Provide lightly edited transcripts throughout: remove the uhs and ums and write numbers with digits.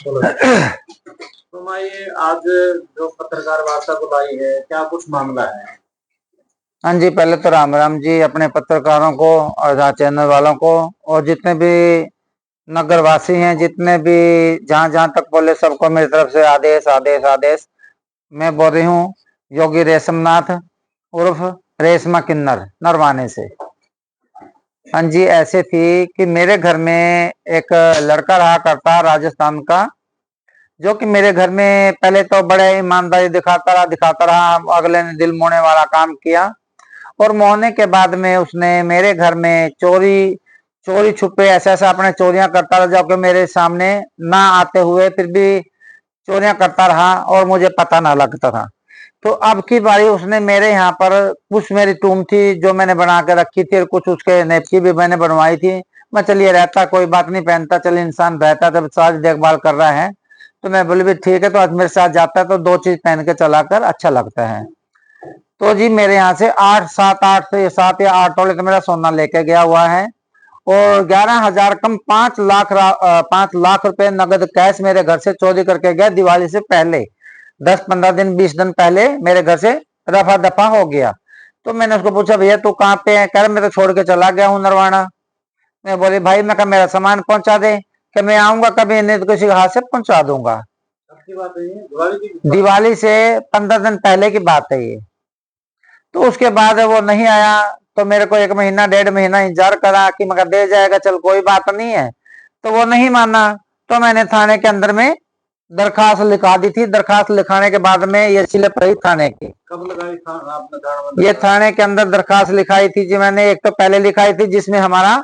तो मैं ये आज जो पत्रकार वार्ता बुलाई है, क्या कुछ मामला है? हाँ जी, पहले तो राम राम जी अपने पत्रकारों को और चैनल वालों को और जितने भी नगरवासी हैं, जितने भी जहाँ जहाँ तक बोले सबको मेरी तरफ से आदेश आदेश आदेश। मैं बोल रही हूँ योगी रेशमनाथ उर्फ रेशमा किन्नर नरवाने से। हाँ जी, ऐसे थी कि मेरे घर में एक लड़का रहा करता राजस्थान का, जो कि मेरे घर में पहले तो बड़े ईमानदारी दिखाता रहा, अगले ने दिल मोड़ने वाला काम किया और मोहने के बाद में उसने मेरे घर में चोरी चोरी छुपे ऐसा ऐसा अपने चोरियां करता रहा, जो कि मेरे सामने ना आते हुए फिर भी चोरियां करता रहा और मुझे पता ना लगता था। तो अब की बारी उसने मेरे यहाँ पर कुछ मेरी टूम थी जो मैंने बना के रखी थी और कुछ उसके नेपकी भी मैंने बनवाई थी। मैं चलिए रहता कोई बात नहीं, पहनता चल इंसान रहता तब सारी देखभाल कर रहा है, तो मैं बोली भी ठीक है, तो आज मेरे साथ जाता है तो दो चीज पहन के चला कर अच्छा लगता है। तो जी मेरे यहाँ से 7 या 8 तोले तो मेरा सोना लेके गया हुआ है और 11,000 कम 5 लाख रुपए नगद कैश मेरे घर से चोरी करके गया दिवाली से पहले। 10-15 दिन 20 दिन पहले मेरे घर से रफा दफा हो गया। तो मैंने उसको पूछा भैया तू कहाँ पे है? कह रहा मैं तो छोड़ के चला गया हूँ नरवाना। मैं बोली भाई मैं कहा मेरा सामान पहुंचा दे, कि मैं आऊंगा कभी नहीं तो किसी के हाथ से पहुंचा दूंगा। बात है दिवाली से 15 दिन पहले की बात है ये। तो उसके बाद वो नहीं आया तो मेरे को 1 महीना 1.5 महीना इंतजार करा कि मगर दे जाएगा, चल कोई बात नहीं है। तो वो नहीं माना, तो मैंने थाने के अंदर में दरखास्त लिखा दी थी। दरखास्त लिखाने के बाद में ये स्लिप रही थाने की। कब लगाई था आपने? ये थाने के अंदर दरखास्त लिखाई थी जी मैंने। एक तो पहले लिखाई थी जिसमें हमारा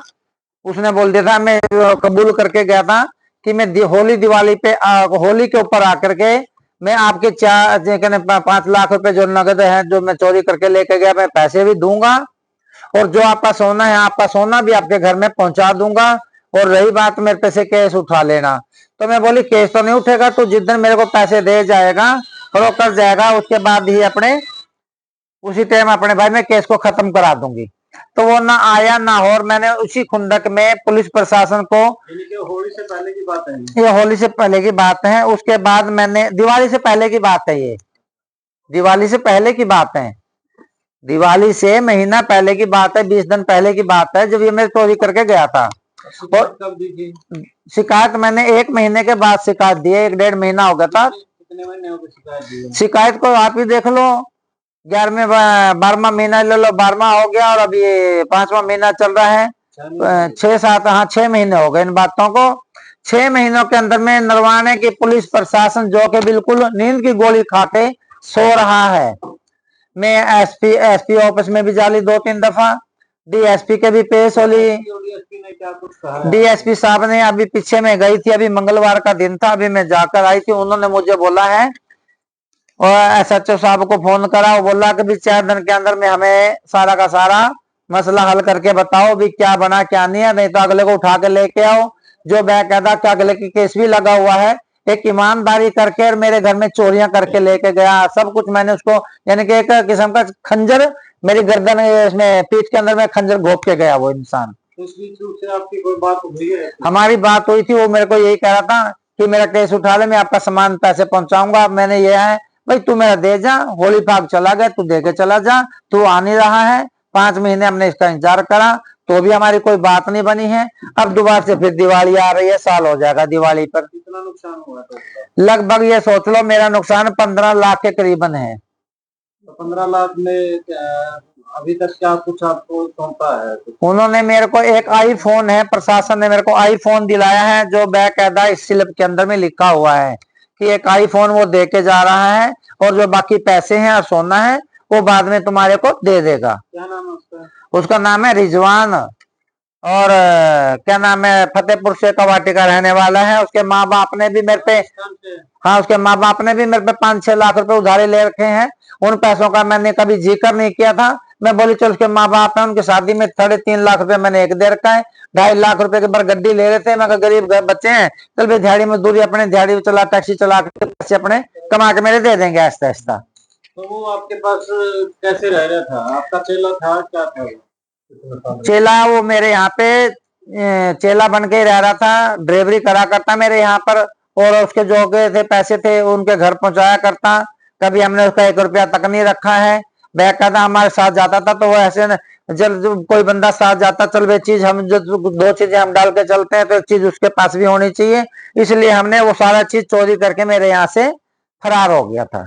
उसने बोल दिया था, मैं कबूल करके गया था कि मैं होली दिवाली पे होली के ऊपर आकर के मैं आपके 5 लाख रुपए जो नगद है जो मैं चोरी करके लेके गया, मैं पैसे भी दूंगा और जो आपका सोना है आपका सोना भी आपके घर में पहुंचा दूंगा। और रही बात मेरे पे से केस उठा लेना, तो मैं बोली केस तो नहीं उठेगा, तो जिस दिन मेरे को पैसे दे जाएगा और वो कर जाएगा उसके बाद ही अपने उसी टाइम अपने भाई मैं केस को खत्म करा दूंगी। तो वो ना आया ना और मैंने उसी खुंदक में पुलिस प्रशासन को, होली से पहले की बात है ये होली से पहले की बात है, उसके बाद मैंने दिवाली से पहले की बात है, ये दिवाली से पहले की बात है, दिवाली से महीना पहले की बात है, 20 दिन पहले की बात है जब ये मैं चोरी करके गया था। और कब दी थी शिकायत मैंने 1 महीने के बाद शिकायत दी है, 1-1.5 महीना हो गया था। कितने महीने हो गए शिकायत दी? शिकायत को आप ही देख लो, 12वां महीना ले लो, 12वां हो गया और अब ये 5वां महीना चल रहा है। 6-7 हाँ 6 महीने हो गए इन बातों को। 6 महीनों के अंदर में नरवाने की पुलिस प्रशासन जो कि बिल्कुल नींद की गोली खाते सो रहा है। मैं एसपी ऑफिस में भी जाली 2-3 दफा, डीएसपी के भी पेश होली। डीएसपी साहब ने अभी पीछे में गई थी, अभी मंगलवार का दिन था, अभी मैं जाकर आई थी, उन्होंने मुझे बोला है और एसएचओ साहब को फोन करा, वो बोला कि भी 4 दिन के अंदर में हमें सारा का सारा मसला हल करके बताओ भी क्या बना क्या नहीं है, नहीं तो अगले को उठा के लेके आओ। जो बेकायदा के अगले की केस भी लगा हुआ है, एक ईमानदारी करके और मेरे घर में चोरियां करके लेके गया सब कुछ। मैंने उसको यानी कि एक किस्म का खंजर मेरी गर्दन इसमें पीठ के अंदर में खंजर घोप के गया वो इंसान। से आपकी कोई बात हुई है? हमारी बात हुई थी, वो मेरे को यही कह रहा था कि मेरा केस उठा ले, मैं आपका सामान पैसे पहुंचाऊंगा। मैंने ये है भाई तू मेरा दे जा, होली पाक चला गया, तू दे के चला जा, तू आ नहीं रहा है। 5 महीने हमने इसका इंतजार करा तो भी हमारी कोई बात नहीं बनी है। अब दोबारा से फिर दिवाली आ रही है, साल हो जाएगा दिवाली पर। कितना नुकसान हुआ तो? लगभग ये सोच लो मेरा नुकसान 15 लाख के करीबन है। तो 15 लाख में अभी तक क्या कुछ आपको सौंपा है? उन्होंने मेरे को एक आईफोन है, प्रशासन ने मेरे को आईफोन दिलाया है जो बेकायदा इस स्लिप के अंदर में लिखा हुआ है कि एक आईफोन वो दे के जा रहा है और जो बाकी पैसे हैं और सोना है वो बाद में तुम्हारे को दे देगा। क्या नाम है उसका? उसका नाम है रिजवान और क्या नाम है, फतेहपुर से कवाटी का रहने वाला है। उसके माँ बाप ने भी मेरे पे, हाँ उसके माँ बाप ने भी मेरे पे 5-6 लाख रुपए उधारे ले रखे हैं। उन पैसों का मैंने कभी जिक्र नहीं किया था। मैं बोली चल उसके माँ बाप है, उनकी शादी में 3.5 लाख रुपए मैंने एक दे रखा है। 2.5 लाख रुपए के ऊपर गड्डी ले रहे थे, मैं गरीब बच्चे हैं, चल भाई दिहाड़ी मजदूरी अपने दिहाड़ी चला टैक्सी चला के पैसे अपने कमा के मेरे दे देंगे आहिस्ता आहिस्ता। तो वो आपके पास कैसे रह रहा था? आपका चेला था क्या था? चेला वो मेरे यहाँ पे चेला बन के रह रहा था, ड्राइवरी करा करता मेरे यहाँ पर और उसके जो गए थे पैसे थे उनके घर पहुंचाया करता। कभी हमने उसका 1 रुपया तक नहीं रखा है। बेकायदा हमारे साथ जाता था, तो वो ऐसे न, जब कोई बंदा साथ जाता, चल वे चीज हम जो 2 चीजें हम डाल के चलते हैं तो एक चीज उसके पास भी होनी चाहिए, इसलिए हमने वो सारा चीज चोरी करके मेरे यहाँ से फरार हो गया था।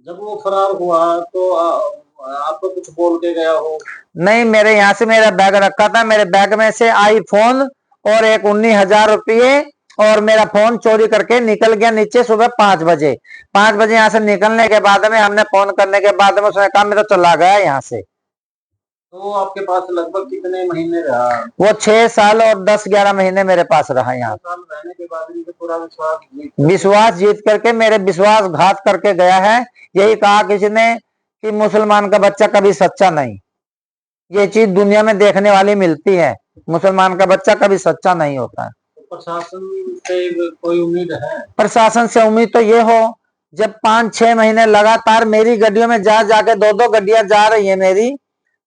जब वो फरार हुआ तो आपको कुछ बोल के गया हो? नहीं, मेरे यहाँ से मेरा बैग रखा था, मेरे बैग में से आईफोन और एक 19,000 रुपये और मेरा फोन चोरी करके निकल गया नीचे सुबह 5 बजे। 5 बजे यहाँ से निकलने के बाद में हमने फोन करने के बाद में उसने कहा मैं तो चला गया यहाँ से। तो आपके पास लगभग कितने महीने रहा? वो 6 साल और 10-11 महीने मेरे पास रहा यहाँ। 6 साल रहने के बाद भी पूरा विश्वास जीत करके मेरे विश्वासघात करके गया है। यही कहा किसी ने कि मुसलमान का बच्चा कभी सच्चा नहीं। ये चीज दुनिया में देखने वाली मिलती है, मुसलमान का बच्चा कभी सच्चा नहीं होता है। प्रशासन से कोई उम्मीद है? प्रशासन से उम्मीद तो ये हो, जब 5-6 महीने लगातार मेरी गड्डियों में जा जाके 2-2 गड्डियां जा रही है, मेरी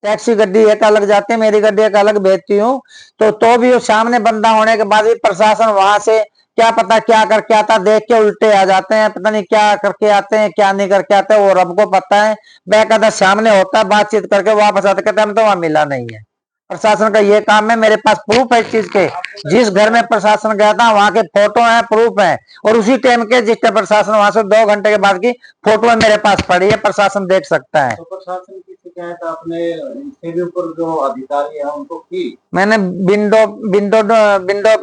टैक्सी गड्डी एक अलग जाती है, मेरी गड्डी एक अलग भेजती हूँ, तो भी वो सामने बंदा होने के बाद भी प्रशासन वहां से क्या पता क्या करके आता, देख के उल्टे आ जाते हैं, पता नहीं क्या करके आते हैं क्या नहीं करके आते हैं, वो रब को पता है। बेकायदा सामने होता है, बातचीत करके वापस आते, कहते हम तो वहां मिला नहीं है। प्रशासन का ये काम है, मेरे पास प्रूफ है इस चीज के। जिस घर में प्रशासन गया था वहां के फोटो है, प्रूफ है, और उसी टाइम के जिसके प्रशासन वहां से 2 घंटे के बाद की फोटो मेरे पास पड़ी है, प्रशासन देख सकता है। तो प्रशासन की शिकायत आपने इसके ऊपर जो अधिकारी है उनको की? मैंने विंडो विंडो विंडो